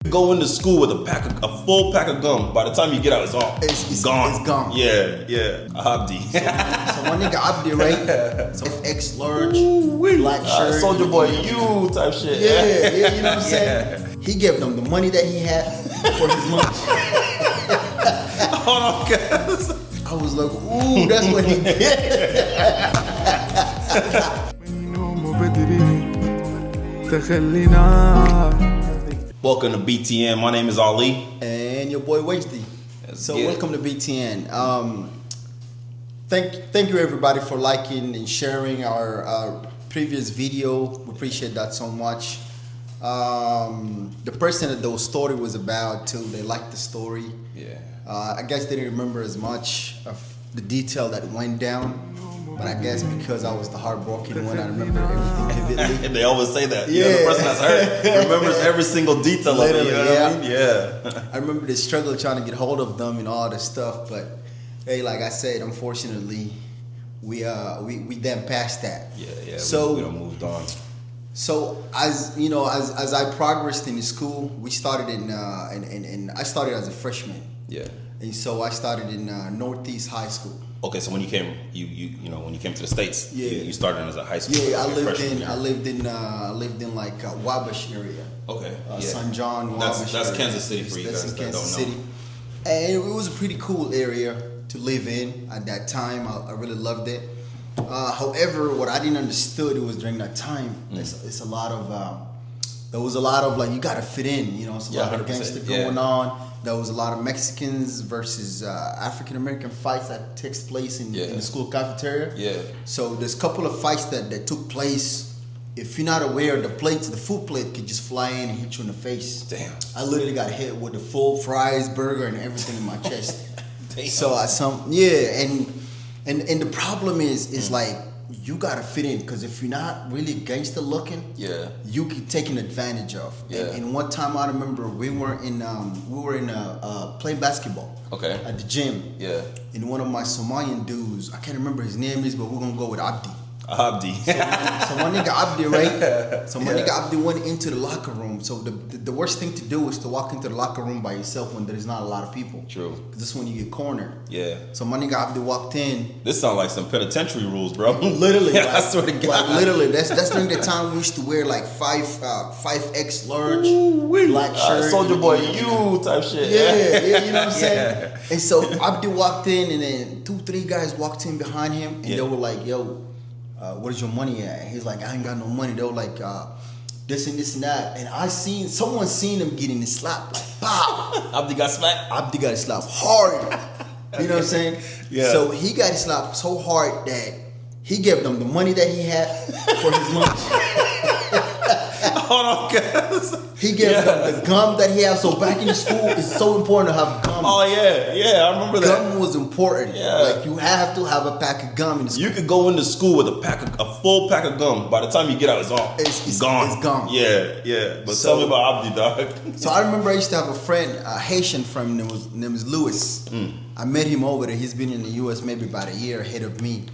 Go into school with a full pack of gum. By the time you get out, it's gone. It's gone. Yeah. Abdi. So my nigga Abdi, right? So FX large, black shirt. Soldier Boy, you type shit. Yeah, you know what I'm saying? He gave them the money that he had for his lunch. Hold on, guys. I was like, ooh, that's what he did. Welcome to BTN. My name is Ali. And your boy Wasty. So welcome to BTN. Thank you everybody for liking and sharing our previous video. We appreciate that so much. The person that the story was about too, they liked the story. Yeah. I guess they didn't remember as much of the detail that went down. But I guess because I was the heartbroken one, I remember everything vividly. They always say that. Yeah. You know, the person that's hurt remembers every single detail of it. You know what I mean? Yeah. I remember the struggle trying to get hold of them and all this stuff. But hey, like I said, unfortunately, we then passed that. Yeah. So we done moved on. So as you know, as I progressed in the school, we started in I started as a freshman. Yeah. And so I started in Northeast High School. Okay, so when you came, when you came to the States, yeah, you started as a high school. Yeah, I lived in like Wabash area. Okay, St. John, Wabash. That's Kansas City for you guys that don't know. City. And it was a pretty cool area to live in at that time. I really loved it. However, what I didn't understood it was during that time. It's a lot of there was a lot of like you gotta fit in. You know, it's a lot of gangster going on. There was a lot of Mexicans versus African American fights that takes place in the school cafeteria. Yeah. So there's a couple of fights that took place. If you're not aware, the food plate could just fly in and hit you in the face. Damn. I literally got hit with the full fries, burger, and everything in my chest. Damn. So and the problem is like you gotta fit in because if you're not really gangster looking, you get taken advantage of. Yeah. And one time I remember we were playing basketball. Okay. At the gym. Yeah. And one of my Somalian dudes, I can't remember his name is, but we're gonna go with Abdi. Abdi. So my nigga Abdi, right? So my nigga Abdi went into the locker room. So the worst thing to do is to walk into the locker room by yourself when there's not a lot of people. True. Because this is when you get cornered. Yeah. So my nigga Abdi walked in. This sounds like some penitentiary rules, bro. Literally. Like, I swear to God. Like, literally. That's during the time we used to wear like 5X large black shirt. Soldier Boy, you type shit. Yeah, you know what I'm saying? And so Abdi walked in and then 2-3 guys walked in behind him and they were like, yo, where's your money at? And he's like, I ain't got no money. They were like, this and that. And someone seen him getting slapped. Like, pow! Abdi got smacked? Abdi got slapped hard. You know what I'm saying? Yeah. So he got slapped so hard that he gave them the money that he had for his lunch. Hold on, guys. He gave them the gum that he had. So back in school, it's so important to have gum. Oh, yeah, I remember that. Gum was important. Yeah. Like, you have to have a pack of gum in the school. You could go into school with a full pack of gum. By the time you get out, it's gone. It's gone. It's gone. Yeah. But tell me about Abdi, dog. So I remember I used to have a friend, a Haitian friend, name is Louis. I met him over there. He's been in the U.S. maybe about a year ahead of me.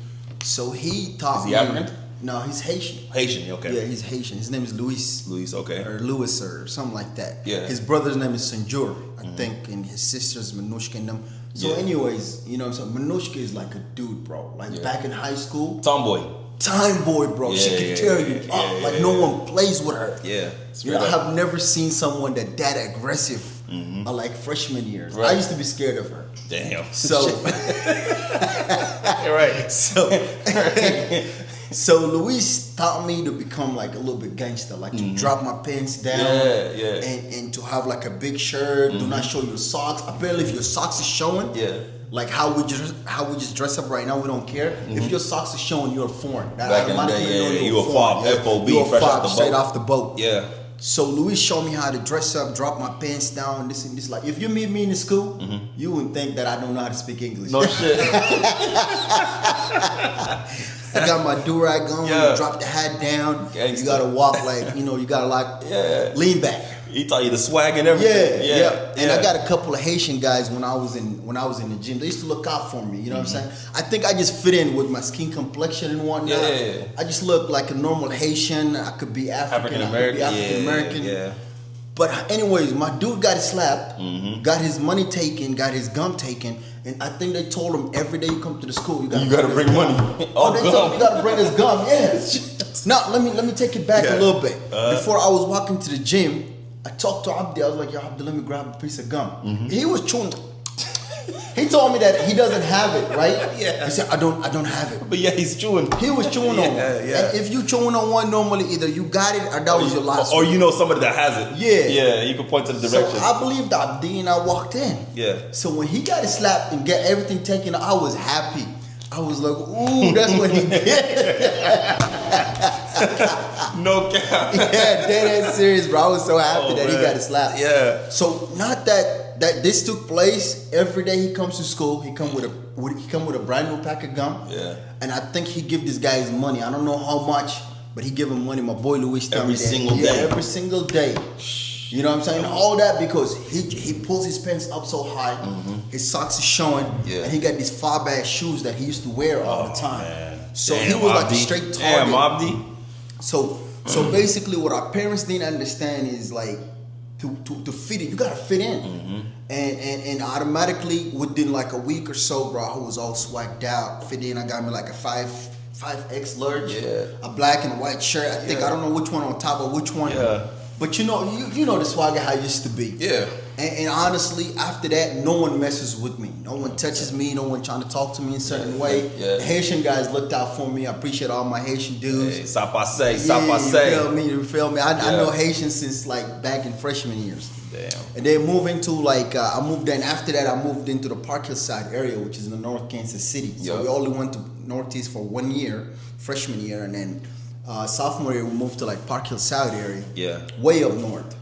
So he taught me. Is he African? No, he's Haitian. Haitian, okay. Yeah, he's Haitian. His name is Luis. Luis, okay. Or Louis or something like that. Yeah. His brother's name is Sanjur, I think, and his sister's Manushka and them. So anyways, you know what I'm saying? Manushka is like a dude, bro. Like back in high school. Tomboy, bro. She can tear you up. Like no one plays with her. Yeah. You know, I have never seen someone that aggressive like freshman years. Right. I used to be scared of her. Damn. So right. So Luis taught me to become like a little bit gangster, like to drop my pants down, and to have like a big shirt. Do not show your socks. Apparently, if your socks is showing, like how we just dress up right now, we don't care. If your socks are showing, you're a foreign. Back in the day, you a fob, FOB, you a fresh fob, off the straight boat. off the boat. Yeah. So Luis showed me how to dress up, drop my pants down, this and this. Like if you meet me in the school, you wouldn't think that I don't know how to speak English. No shit. I got my do-rag on, drop the hat down. Gangsta. You gotta walk like, you gotta like lean back. He taught you the swag and everything. Yeah. And I got a couple of Haitian guys when I was in the gym. They used to look out for me. You know what I'm saying? I think I just fit in with my skin complexion and whatnot. Yeah. I just look like a normal Haitian. I could be African American. Yeah. But anyways, my dude got slapped, got his money taken, got his gum taken, and I think they told him every day you come to the school, you gotta bring money. They told him you gotta bring his gum. Yeah. Now let me take it back a little bit. Before I was walking to the gym, I talked to Abdi. I was like, "Yo, Abdi, let me grab a piece of gum." He was chewing. He told me that he doesn't have it, right? Yeah. He said, I don't have it. But yeah, he's chewing. He was chewing on one. Yeah. And if you chewing on one, normally either you got it or that was your last or one. you know somebody that has it. Yeah. Yeah, you can point to the direction. So I believed Abdi and I walked in. Yeah. So when he got it slapped and get everything taken, I was happy. I was like, ooh, that's what he did. No cap. Yeah, dead serious, bro. I was so happy that he got it slapped. Yeah. So not that this took place. Every day he comes to school, he come with a brand new pack of gum. Yeah. And I think he give this guy his money. I don't know how much, but he give him money. My boy Luis tell me Every that. single day. Every single day. You know what I'm saying? All that because he pulls his pants up so high, his socks is showing, and he got these far ass shoes that he used to wear all the time. Man. So Damn, he was like a Abdi. straight target. Damn, Abdi. So basically, what our parents didn't understand is like to fit in, you gotta fit in, and automatically within like a week or so, bro, I was all swagged out, fit in. I got me like a 5X large, a black and a white shirt. I think I don't know which one on top of which one. Yeah. But you know the swagger how it used to be. Yeah. And honestly, after that, no one messes with me. No one touches me. No one trying to talk to me in a certain way. Yeah. The Haitian guys looked out for me. I appreciate all my Haitian dudes. Hey, ça passe. You feel me? I know Haitian since like back in freshman years. Damn. And then move into like, I moved in, after that I moved into the Park Hillside area, which is in the North Kansas City. So we only went to Northeast for 1 year, freshman year, and then sophomore year we moved to like Park Hillside area. Yeah. Way up north.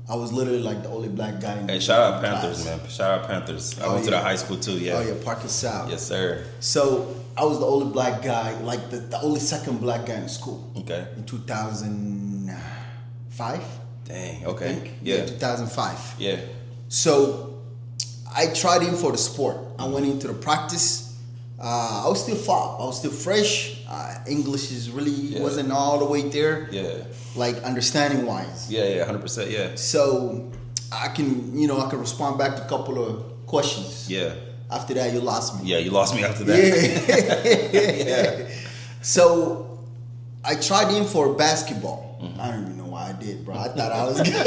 I was literally like the only black guy in Hey, the shout out class. Panthers, man. Shout out Panthers. I went to the high school too, yeah. Oh yeah, Park Hillside. Yes, sir. So I was the only black guy, like the only second black guy in school. Okay. In 2005. Dang, I okay. think. Yeah. 2005. Yeah. So I tried in for the sport. I went into the practice. I was still fop. I was still fresh. English is really wasn't all the way there. Yeah. Like understanding wise. Yeah, 100%, yeah. So I can respond back to a couple of questions. Yeah. After that, you lost me. Yeah, you lost me after that. Yeah. So I tried in for basketball. I don't even know why I did, bro. I thought I was good.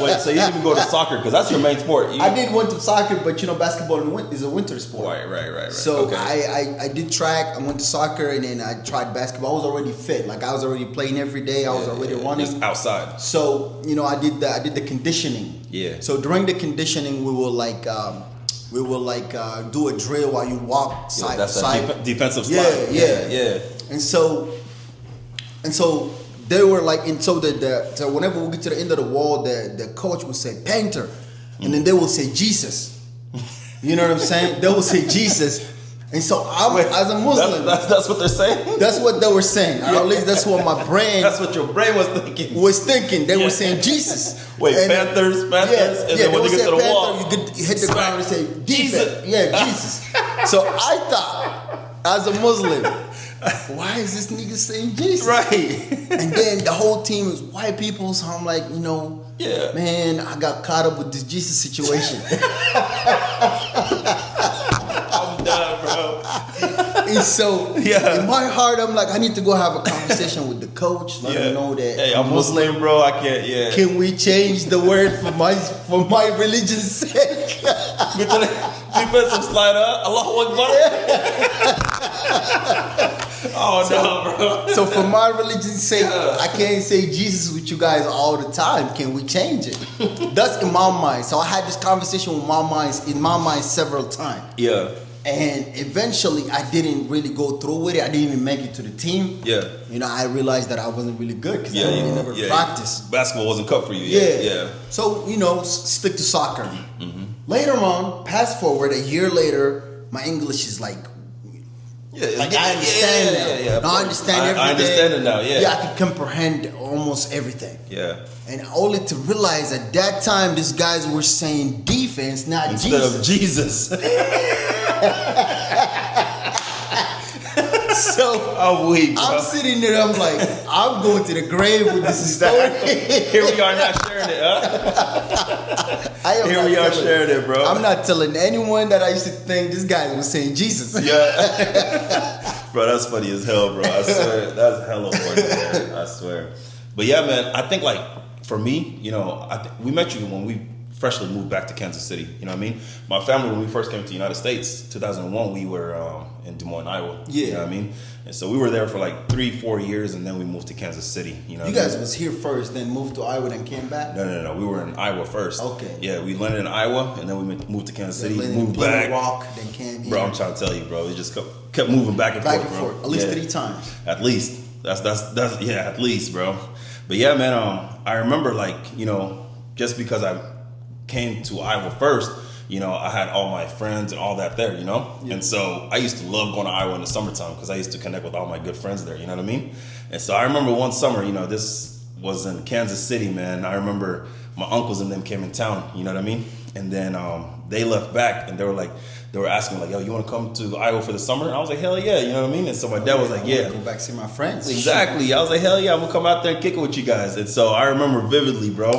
Wait, so you didn't even go to soccer because that's your main sport? I did went to soccer, but basketball is a winter sport. Right. So okay. I did track. I went to soccer, and then I tried basketball. I was already fit. Like I was already playing every day. I was already running. Just outside. So I did the conditioning. Yeah. So during the conditioning, we will do a drill while you walk side to side. Defensive slide. Yeah. And so they were like, and so so whenever we get to the end of the wall, the coach would say Painter, and then they will say Jesus. You know what I'm saying? They will say Jesus. And so as a Muslim, that's what they're saying. That's what they were saying. Or at least that's what my brain. That's what your brain was thinking. They were saying Jesus. Wait, and Panthers. And then when you get to the wall, you hit the ground and say Jesus. Yeah, Jesus. So I thought, as a Muslim, why is this nigga saying Jesus? Right. And then the whole team is white people, so I'm like, man, I got caught up with this Jesus situation. I'm done, bro. And so in my heart, I'm like, I need to go have a conversation with the coach, let him know that hey, I'm Muslim, bro. I can't. Yeah. Can we change the word for my religion's sake? Defensive slider. Allahu Akbar. Oh no, bro. So for my religion's sake, I can't say Jesus with you guys all the time. Can we change it? That's in my mind. So I had this conversation in my mind several times. Yeah. And eventually, I didn't really go through with it. I didn't even make it to the team. Yeah. I realized that I wasn't really good because I really never practiced. Basketball wasn't cut for you. Yeah. So, stick to soccer. Mm-hmm. Later on, fast forward, a year later, my English is like I understand now. Yeah, I understand everything. I understand it now, yeah. Yeah, I can comprehend almost everything. Yeah. And only to realize at that time, these guys were saying defense, not instead Jesus. of Jesus. So I'm weak, bro. I'm sitting there. I'm like, I'm going to the grave with this story. Here we are not sharing it, huh? Here we are sharing it, bro. I'm not telling anyone that I used to think this guy was saying Jesus. Yeah. Bro, that's funny as hell, bro. I swear. That's hella ordinary. I swear. But yeah, man, I think like for me, you know, we met you when we freshly moved back to Kansas City. You know what I mean? My family, when we first came to the United States, 2001, we were in Des Moines, Iowa. Yeah. You know what I mean? And so we were there for like 3-4 years, and then we moved to Kansas City. You know, you guys was here first, then moved to Iowa, then came back. No. We were in Iowa first. Okay. Yeah, we landed in Iowa, and then we moved to Kansas City. Then Moved back. Rock, then came here. Bro, I'm trying to tell you, bro. It just kept moving back and forth. At least 3 times. At least. That's yeah, at least, bro. But yeah, man, I remember like, you know, just because I came to Iowa first, you know, I had all my friends and all that there, you know? Yeah. And so I used to love going to Iowa in the summertime because I used to connect with all my good friends there, you know what I mean? And so I remember one summer, you know, this was in Kansas City, man. I remember my uncles and them came in town, you know what I mean? And then they left back and they were asking like, yo, you want to come to Iowa for the summer? And I was like, hell yeah, you know what I mean? And so my dad was like, yeah. Go back see my friends. Exactly. I was like, hell yeah, I'm going to come out there and kick it with you guys. And so I remember vividly, bro,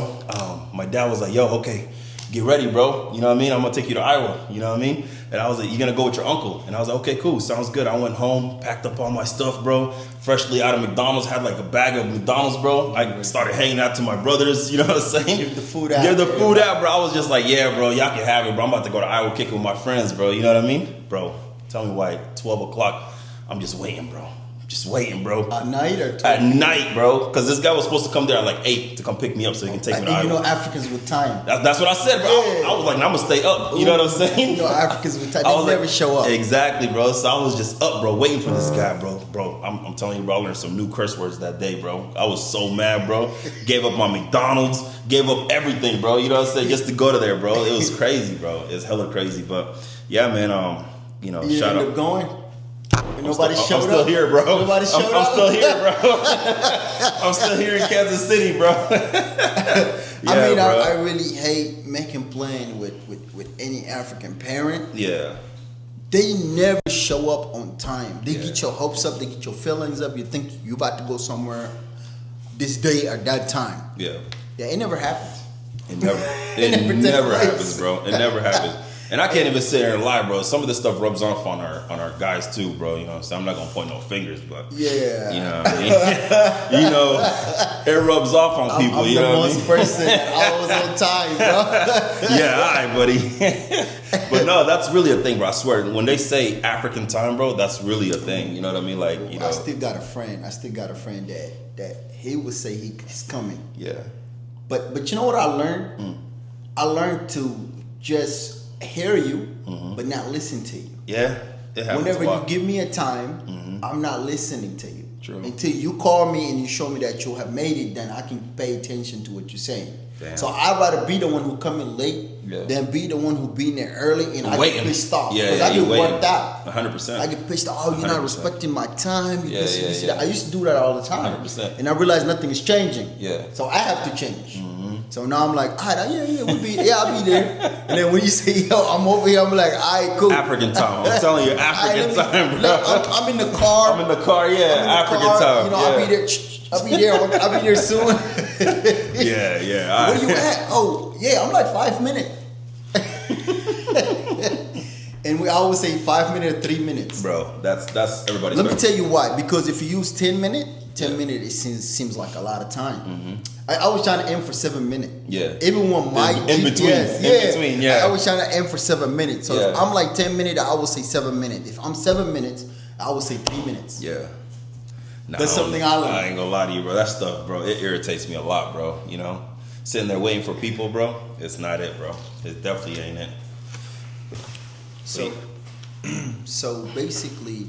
my dad was like, yo, okay, get ready, bro. You know what I mean? I'm going to take you to Iowa. You know what I mean? And I was like, you're going to go with your uncle? And I was like, okay, cool. Sounds good. I went home, packed up all my stuff, bro. Freshly out of McDonald's, had like a bag of McDonald's, bro. I started hanging out to my brothers, you know what I'm saying? Give the food out. Give the food out, bro. I was just like, yeah, bro, y'all can have it, bro. I'm about to go to Iowa kicking with my friends, bro. You know what I mean? Bro, tell me why at 12 o'clock, I'm just waiting, bro. Just waiting, bro. At night or 12? At night, bro. Because this guy was supposed to come there at like 8 to come pick me up so he can take me to Iowa. You know Africans with time. That's what I said, bro. Yeah. I was like, I'm going to stay up. You know what I'm saying? You know Africans with time. They never show up. Exactly, bro. So I was just up, bro, waiting for this guy, bro. Bro, I'm telling you, bro, I learned some new curse words that day, bro. I was so mad, bro. Gave up my McDonald's. Gave up everything, bro. You know what I'm saying? Just to go to there, bro. It was crazy, bro. It's hella crazy. But yeah, man, you know, shout out. Going? Nobody showed up. I'm still here, bro. Nobody showed up. I'm still here, bro. I'm still here in Kansas City, bro. Yeah, I mean, bro. I really hate making plan with any African parent. Yeah. They never show up on time. They get your hopes up. They get your feelings up. You think you about to go somewhere this day or that time. Yeah. Yeah, it never happens. It never happens, bro. It never happens. And I can't even sit here and lie, bro. Some of this stuff rubs off on our guys too, bro. You know what I'm saying? I'm not gonna point no fingers, but yeah, you know what I mean? You know, it rubs off on people. I'm you know what I mean? I'm the most person always on time, bro. Yeah, all right, buddy. But no, that's really a thing, bro. I swear, when they say African time, bro, that's really a thing. You know what I mean? Like, you know, I still got a friend that he would say he's coming. Yeah. But you know what I learned? I learned to just hear you, but not listen to you. Yeah, it happens. Whenever you give me a time, I'm not listening to you. True. Until you call me and you show me that you have made it, then I can pay attention to what you're saying. Damn. So I'd rather be the one who come in late than be the one who be in there early and I get pissed off. Because I get worked out. 100%. I get pissed off. Oh, you're not respecting my time. Yeah. I used to do that all the time. 100%. And I realized nothing is changing. Yeah. So I have to change. So now I'm like, all right, I'll be there. And then when you say, yo, I'm over here, I'm like, all right, cool. African time. I'm telling you, African time, bro. I'm in the car. I'm in the car, yeah. African time. You know, I'll be there soon. Yeah. All right. Where you at? Oh, yeah, I'm like 5 minutes. And we always say 5 minutes or 3 minutes. Bro, that's everybody's. Let me tell you why. Because if you use 10 minutes, it seems like a lot of time. I was trying to aim for 7 minutes. Yeah. Even when my in between, I was trying to aim for 7 minutes. So if I'm like 10 minutes, I will say 7 minutes. If I'm 7 minutes, I will say 3 minutes. Yeah. Nah, that's something I learned. I ain't gonna lie to you, bro. That stuff, bro, it irritates me a lot, bro. You know, sitting there waiting for people, bro. It's not it, bro. It definitely ain't it. So basically,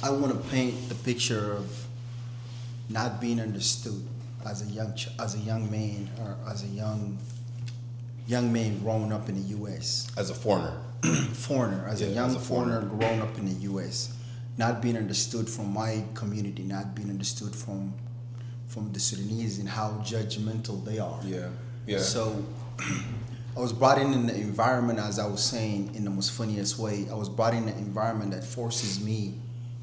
I want to paint the picture of not being understood as a young man or as a young man growing up in the U.S. As a foreigner. As a young foreigner growing up in the U.S. Not being understood from my community, not being understood from the Sudanese and how judgmental they are. Yeah. So I was brought in the environment, as I was saying, in the most funniest way. I was brought in an environment that forces me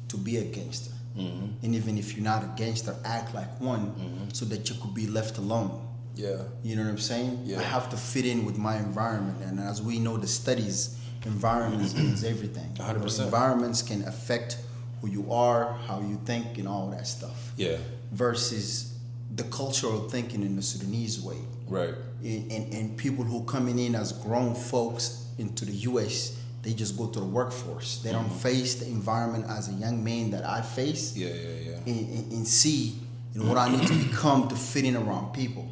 to be a gangster. And even if you're not a gangster, act like one so that you could be left alone. Yeah. You know what I'm saying? Yeah. I have to fit in with my environment. And as we know, the studies, environments means everything. 100%. Environments can affect who you are, how you think, and all that stuff. Yeah. Versus the cultural thinking in the Sudanese way. Right. And people who coming in as grown folks into the U.S., they just go to the workforce. They don't face the environment as a young man that I face. Yeah. And see what I need to become to fit in around people.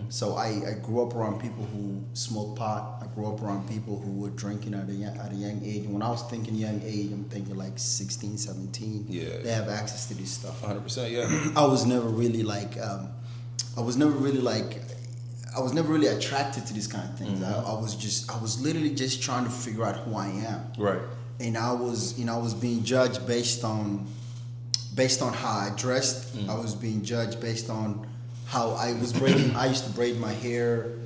So I grew up around people who smoke pot. I grew up around people who were drinking at a young age. And when I was thinking young age, I'm thinking like 16, 17. Yeah. They have access to this stuff. 100%. Yeah. I was never really attracted to these kind of things. I was literally just trying to figure out who I am. Right. And I was being judged based on how I dressed. I was being judged based on how I was braiding. I used to braid my hair.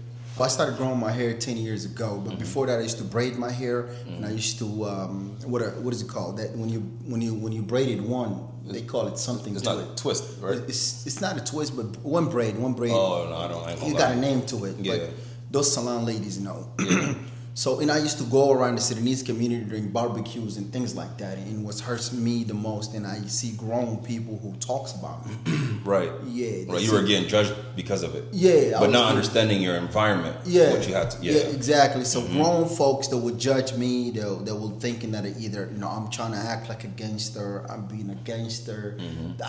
I started growing my hair 10 years ago, but before that I used to braid my hair, and I used to what is it called? That when you braided one, they call it something. It's not a twist, right? It's not a twist, but one braid. Oh no, I don't. You got a name to it. Yeah. But those salon ladies know. Yeah. So, and I used to go around the Sudanese community during barbecues and things like that. And what hurts me the most, and I see grown people who talks about me. Right. Yeah. Right. You were getting judged because of it. Yeah. But not understanding your environment. Yeah. What you had to. Yeah. Exactly. So grown folks that would judge me, they were thinking that either I'm trying to act like a gangster, I'm being a gangster.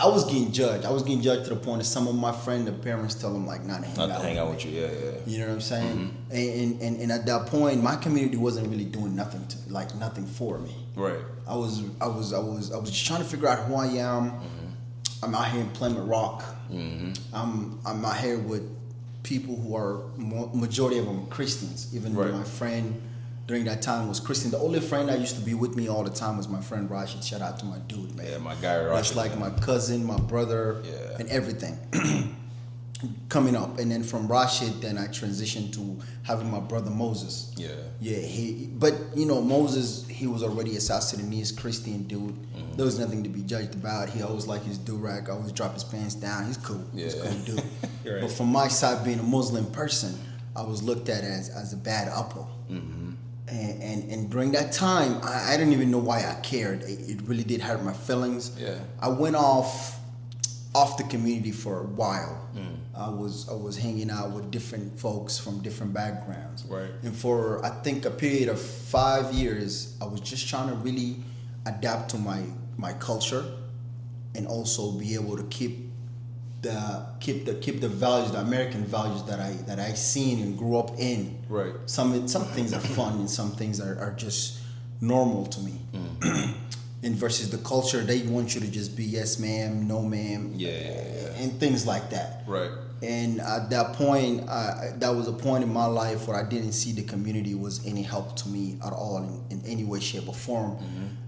I was getting judged. I was getting judged to the point that some of my friends, the parents tell them like not to hang out with you. Yeah. You know what I'm saying? And at that point, my community wasn't really doing nothing for me. Right. I was just trying to figure out who I am. I'm out here in Plymouth Rock. I'm out here with people who are majority of them Christians. Even though my friend during that time was Christian. The only friend that used to be with me all the time was my friend Rashid. Shout out to my dude, man. Yeah, my guy Rashid. That's like my cousin, my brother, and everything. Coming up, and then from Rashid, then I transitioned to having my brother Moses. But Moses, he was already a South Sudanese Christian dude. There was nothing to be judged about. He always liked his do-rag, always drop his pants down. He's cool. He's a cool dude. Right. But from my side, being a Muslim person, I was looked at as a bad apple. And during that time, I didn't even know why I cared. It really did hurt my feelings. I went off the community for a while. I was hanging out with different folks from different backgrounds. Right. And for I think a period of 5 years, I was just trying to really adapt to my culture, and also be able to keep the values, the American values that I seen and grew up in. Right. Some things are fun and some things are just normal to me. And versus the culture, they want you to just be yes ma'am, no ma'am, and things like that. Right. And at that point, that was a point in my life where I didn't see the community was any help to me at all in any way, shape, or form.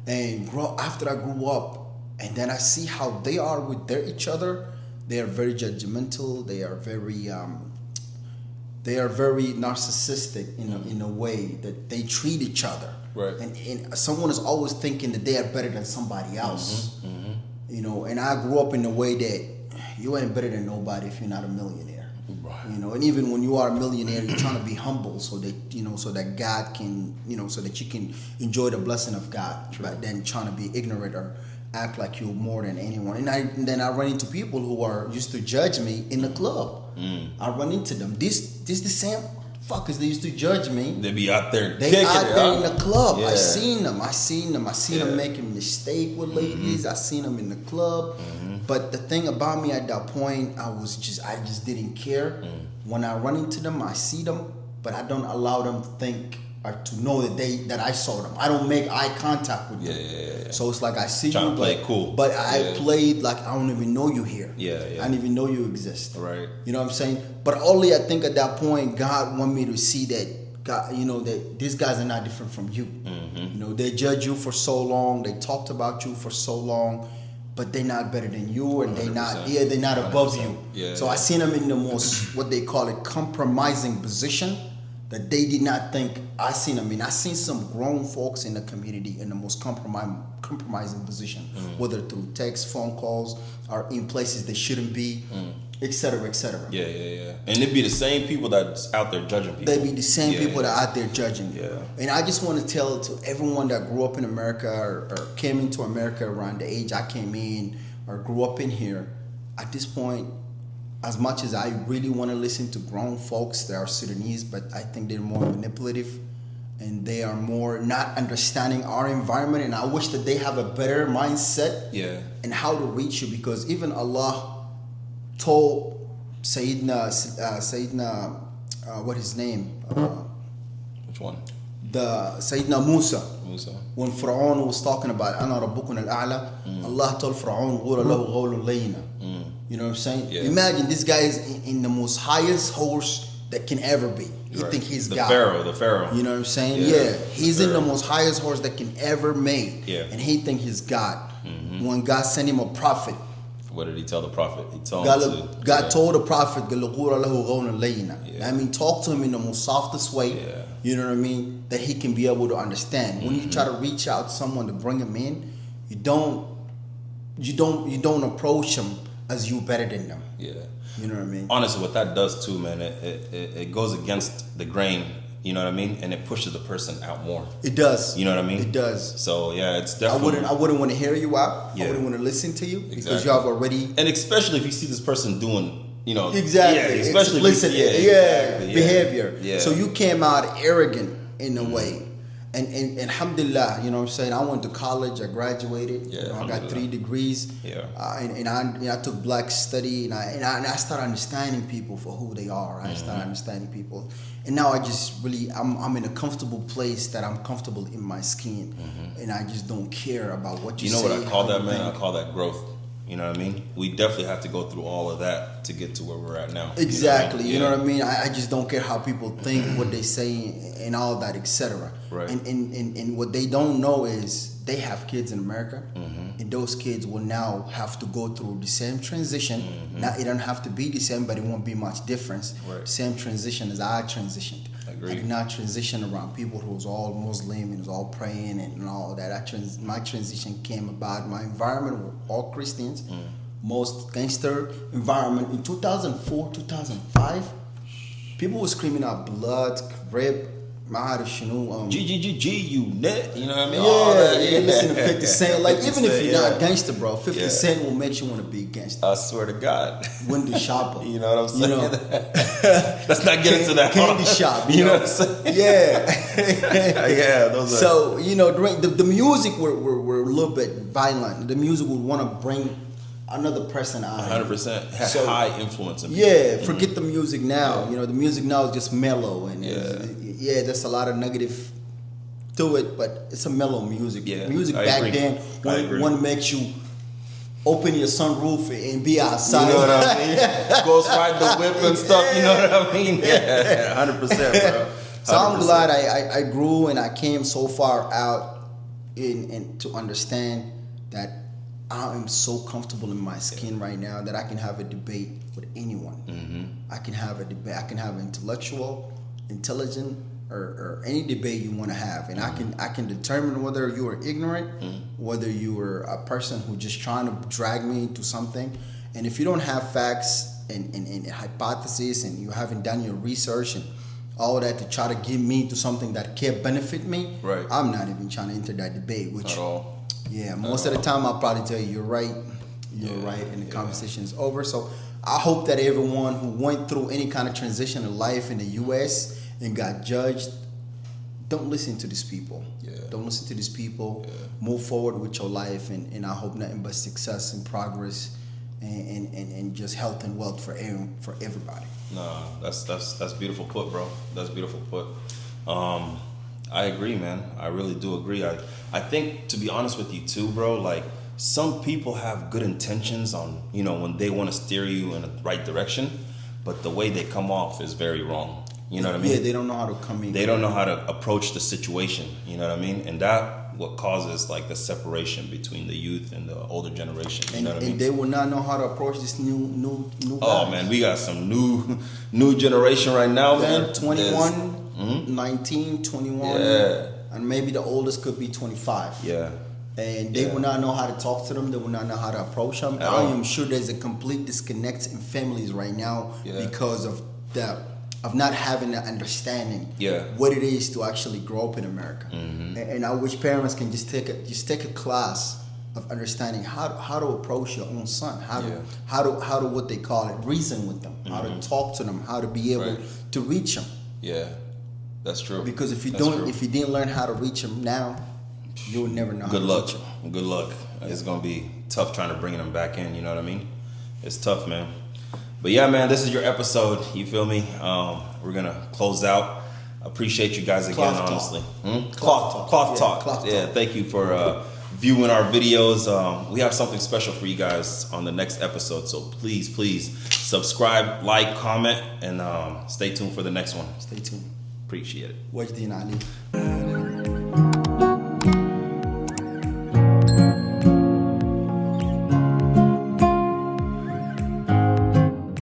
And after I grew up, and then I see how they are with each other. They are very judgmental. They are very narcissistic in a way that they treat each other. Right. And someone is always thinking that they are better than somebody else. And I grew up in a way that you ain't better than nobody if you're not a millionaire. Right. And even when you are a millionaire, you're trying to be humble so that so that God can, so that you can enjoy the blessing of God. True. But then trying to be ignorant or act like you're more than anyone. And then I run into people who are used to judge me in the club. I run into them. This the same fuckers, they used to judge me. They be out there. They out there in the club. I seen them. I seen them making mistake with ladies. I seen them in the club. But the thing about me at that point, I just didn't care. When I run into them, I see them, but I don't allow them to think or to know that I saw them. I don't make eye contact with them. So it's like I see Trying you, to play cool. But I played like I don't even know you here. I don't even know you exist. Right. You know what I'm saying? But only I think at that point God want me to see that God, that these guys are not different from you. They judge you for so long. They talked about you for so long. But they're not better than you, and they're not above you. So I seen them in the most, what they call it, compromising position that they did not think. I seen some grown folks in the community in the most compromising position, whether through text, phone calls, or in places they shouldn't be, et cetera, et cetera. Yeah. And it'd be the same people that's out there judging people. They be the same people that are out there judging. Yeah. And I just want to tell to everyone that grew up in America or came into America around the age I came in or grew up in here, at this point, as much as I really want to listen to grown folks that are Sudanese, but I think they're more manipulative and they are more not understanding our environment, and I wish that they have a better mindset and how to reach you, because even Allah told Sayyidina what his name? Which one? The Sayyidina Musa. Musa. When Fir'aun was talking about Ana Rabbukun al-A'la, Allah told Fir'aun, "Ghura lahu qawlun layna." You know what I'm saying? Yeah. Imagine this guy is in the most highest horse that can ever be. He think he's God. The Pharaoh. You know what I'm saying? Yeah. He's in the most highest horse that can ever make. Yeah. And he think he's God. When God sent him a prophet. What did he tell the prophet? He told God told the prophet, I mean, talk to him in the most softest way. Yeah. You know what I mean? That he can be able to understand. When you try to reach out to someone to bring him in, you don't approach them as you better than them. Yeah. You know what I mean? Honestly, what that does too, man, it goes against the grain. You know what I mean? And it pushes the person out more. It does. You know what I mean? It does. So yeah, it's definitely. I wouldn't want to hear you out. Yeah. I wouldn't want to listen to you because Exactly. you have already. And especially if you see this person doing, Exactly. Yeah, especially listen. exactly, Behavior. Yeah. So you came out arrogant in a way. And alhamdulillah, you know what I'm saying? I went to college, I graduated, Yeah, I got 3 degrees. Yeah. And I took black study and I started understanding people for who they are. I started understanding people. And now I just really, I'm in a comfortable place that I'm comfortable in my skin. And I just don't care about what you say. You know what I call how that, you man? think. I call that growth. You know what I mean? We definitely have to go through all of that to get to where we're at now. Exactly. You know what I mean? mean? I just don't care how people think, what they say, and all that, etc. Right. And what they don't know is they have kids in America, and those kids will now have to go through the same transition. Now it don't have to be the same, but it won't be much difference. Right. Same transition as I transitioned. Agreed. I did not transition around people who was all Muslim and was all praying and all that. My transition came about. My environment were all Christians. Most gangster environment in 2004, 2005. People were screaming out blood, rape, G, you net. You know what I mean? Yeah, All that, you listen to 50 Cent. Like, even if you're not a yeah. gangster, bro, 50 Yeah. Cent will make you want to be a gangster. I swear to God. Window shopper. You know what I'm saying? You know, Let's not get into that. candy shop. You know what I'm saying? Yeah. Yeah, those are. So, you know, the music were a little bit violent. The music would want to bring another person out. 100% had So, high influence in people. Yeah, forget the music now. You know, the music now is just mellow. And there's a lot of negative to it, but it's a mellow music. Yeah, Music I back agree. then, I agree. one makes you open your sunroof and be outside. You know what I mean? Ghost ride the whip and stuff. You know what I mean? Yeah, 100%, bro. 100%. So I'm glad I grew and I came so far out in to understand that I am so comfortable in my skin right now that I can have a debate with anyone. I can have a debate. I can have intellectual, intelligent, or any debate you want to have, and I can determine whether you are ignorant, whether you are a person who just trying to drag me into something. And if you don't have facts and hypotheses, and you haven't done your research and all that to try to get me to something that can benefit me, Right. I'm not even trying to enter that debate. Which, At all. yeah, most of the time I'll probably tell you you're right, and the conversation is over. So I hope that everyone who went through any kind of transition in life in the U.S. and got judged, don't listen to these people. Yeah. Don't listen to these people. Move forward with your life, and I hope nothing but success and progress, and just health and wealth for everybody. Nah, that's beautiful put, bro. That's beautiful put. I agree, man. I really do agree. I think, to be honest with you too, bro, like, some people have good intentions on, you know, when they want to steer you in the right direction, but the way they come off is very wrong. You know what I mean? Yeah, they don't know how to come in. They don't know how to approach the situation. You know what I mean? And that what causes like the separation between the youth and the older generation. You know what I mean? And they will not know how to approach this new Oh guys. man, we got some new generation right now, man. They're 21, 19, 21, Yeah. and maybe the oldest could be 25. Yeah. And they will not know how to talk to them. They will not know how to approach them. I am sure there's a complete disconnect in families right now because of not having the understanding what it is to actually grow up in America. And I wish parents can just take a class of understanding how to approach your own son, how to what they call it, reason with them, how to talk to them, how to be able to reach them. Yeah, that's true. Because if you didn't learn how to reach them now, you would never know. Good luck. Good luck. It's gonna be tough trying to bring them back in. You know what I mean? It's tough, man. But yeah, man, this is your episode. You feel me? We're gonna close out. Appreciate you guys again, honestly. Cloth talk. Yeah, thank you for viewing our videos. We have something special for you guys on the next episode. So please subscribe, like, comment, and stay tuned for the next one. Stay tuned. Appreciate it. Wajdi Ali.